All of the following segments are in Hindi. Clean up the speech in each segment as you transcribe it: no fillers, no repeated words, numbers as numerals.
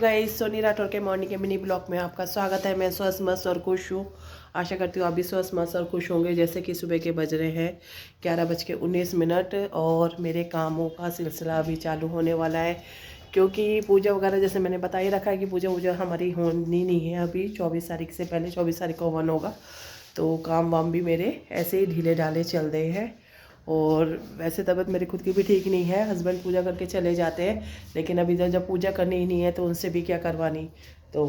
गाइस, सोनी राठौर के मॉर्निंग के मिनी ब्लॉग में आपका स्वागत है। मैं स्वस्थ मस्त और खुश हूँ। आशा करती हूँ आप भी स्वस्थ मस्त और खुश होंगे। जैसे कि सुबह के बज रहे हैं 11:19 और मेरे कामों का सिलसिला अभी चालू होने वाला है, क्योंकि पूजा वगैरह जैसे मैंने बता ही रखा है कि पूजा हमारी होनी नहीं है अभी। 24 तारीख से पहले 24 तारीख को हवन होगा, तो काम वाम भी मेरे ऐसे ही ढीले ढाले चल रहे हैं। और वैसे तबीयत मेरी खुद की भी ठीक नहीं है, हस्बैंड पूजा करके चले जाते हैं, लेकिन अभी जब पूजा करनी ही नहीं है तो उनसे भी क्या करवानी, तो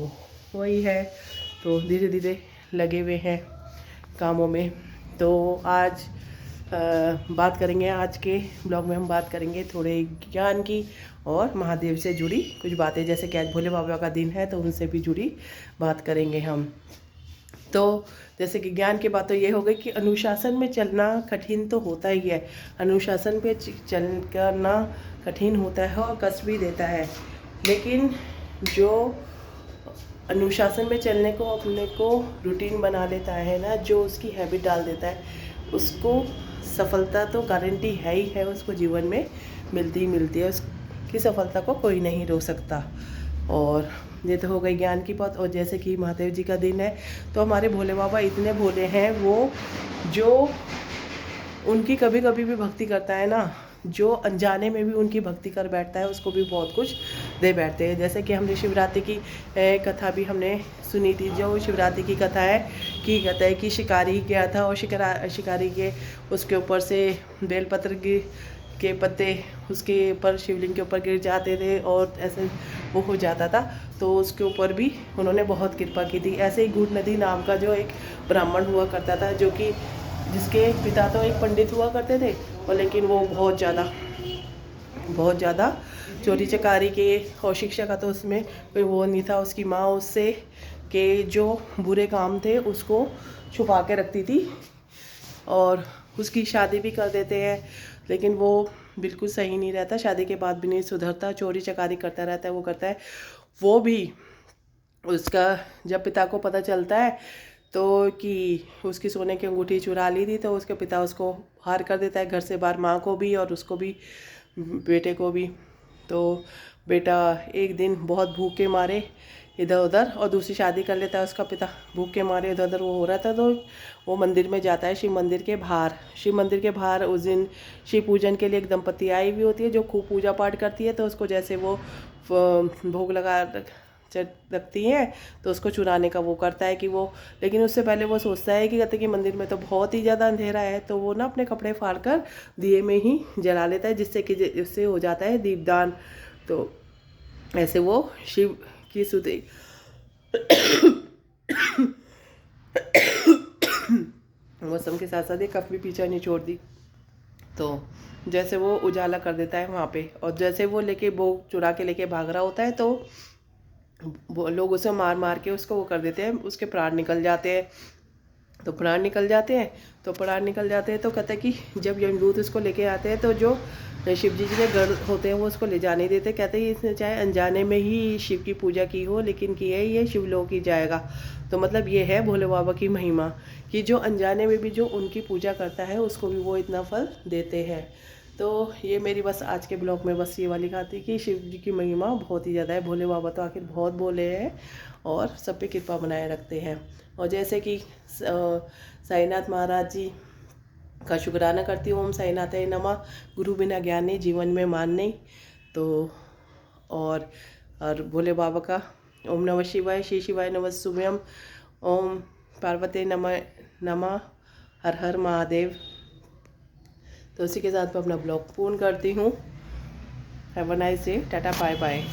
वही है। तो धीरे धीरे लगे हुए हैं कामों में। तो आज बात करेंगे, आज के ब्लॉग में हम बात करेंगे थोड़े ज्ञान की और महादेव से जुड़ी कुछ बातें। जैसे कि आज भोले बाबा का दिन है तो उनसे भी जुड़ी बात करेंगे हम। तो जैसे कि ज्ञान की बात तो ये हो गई कि अनुशासन में चलना कठिन तो होता ही है। अनुशासन पे चल करना कठिन होता है और कष्ट भी देता है, लेकिन जो अनुशासन में चलने को अपने को रूटीन बना लेता है ना, जो उसकी हैबिट डाल देता है, उसको सफलता तो गारंटी है ही है, उसको जीवन में मिलती ही मिलती है। उसकी सफलता को कोई नहीं रोक सकता। और ये तो हो गई ज्ञान की बात। और जैसे कि महादेव जी का दिन है, तो हमारे भोले बाबा इतने भोले हैं, वो जो उनकी कभी कभी भी भक्ति करता है ना, जो अनजाने में भी उनकी भक्ति कर बैठता है, उसको भी बहुत कुछ दे बैठते हैं। जैसे कि हमने शिवरात्रि की कथा भी हमने सुनी थी। जो शिवरात्रि की कथा है कि कहता है कि शिकारी गया था और शिकारी के उसके ऊपर से बेलपत्र के पत्ते उसके ऊपर शिवलिंग के ऊपर गिर जाते थे और ऐसे वो हो जाता था, तो उसके ऊपर भी उन्होंने बहुत कृपा की थी। ऐसे ही गुड़ नदी नाम का जो एक ब्राह्मण हुआ करता था, जो कि जिसके पिता तो एक पंडित हुआ करते थे, और लेकिन वो बहुत ज़्यादा चोरी चकारी के और शिक्षा का तो उसमें कोई वो नहीं था। उसकी माँ उससे के जो बुरे काम थे उसको छुपा के रखती थी और उसकी शादी भी कर देते हैं, लेकिन वो बिल्कुल सही नहीं रहता, शादी के बाद भी नहीं सुधरता, चोरी चकारी करता रहता है। वो करता है वो भी। उसका जब पिता को पता चलता है तो कि उसकी सोने की अंगूठी चुरा ली थी, तो उसके पिता उसको बाहर कर देता है घर से बाहर, माँ को भी और उसको भी, बेटे को भी। तो बेटा एक दिन बहुत भूख के मारे इधर उधर और दूसरी शादी कर लेता है उसका पिता। भूख के मारे इधर उधर वो हो रहा था, तो वो मंदिर में जाता है, शिव मंदिर के बाहर उस दिन शिव पूजन के लिए एक दंपति आई हुई होती है, जो खूब पूजा पाठ करती है। तो उसको जैसे वो भोग लगा रखती हैं, तो उसको चुराने का वो करता है कि वो, लेकिन उससे पहले वो सोचता है कि कहते कि मंदिर में तो बहुत ही ज़्यादा अंधेरा है, तो वो ना अपने कपड़े फाड़ कर दिए में ही जला लेता है, जिससे कि इससे हो जाता है दीपदान। तो ऐसे वो शिव की स्तुति मौसम के साथ साथ ये कफ भी पीछा नहीं छोड़ दी। तो जैसे वो उजाला कर देता है वहाँ पे, और जैसे वो लेके भोग चुरा के लेके भाग रहा होता है, तो वो लोग उसे मार मार के उसको वो कर देते हैं, उसके प्राण निकल जाते हैं। तो प्राण निकल जाते हैं तो कहते हैं कि जब यमदूत उसको लेके आते हैं, तो जो शिव जी के गढ़ होते हैं वो उसको ले जाने देते। कहते हैं इसने चाहे अनजाने में ही शिव की पूजा की हो, लेकिन की है ये शिवलोक ही जाएगा। तो मतलब ये है भोले बाबा की महिमा, कि जो अनजाने में भी जो उनकी पूजा करता है उसको भी वो इतना फल देते हैं। तो ये मेरी बस आज के ब्लॉग में बस ये वाली बात थी कि शिव जी की महिमा बहुत ही ज़्यादा है। भोले बाबा तो आखिर बहुत भोले हैं और सब पे कृपा बनाए रखते हैं। और जैसे कि साईनाथ महाराज जी का शुक्राना करती हूँ, ओम साईनाथाय नमः, गुरु बिना ज्ञान नहीं, जीवन में मान नहीं। तो और भोले बाबा का ओम नमः शिवाय, श्री शिवाय नमः शिवाय, ओम पार्वती नमः, हर हर महादेव। तो उसी के साथ मैं अपना ब्लॉग पूर्ण करती हूँ। Have a nice day, tata bye bye.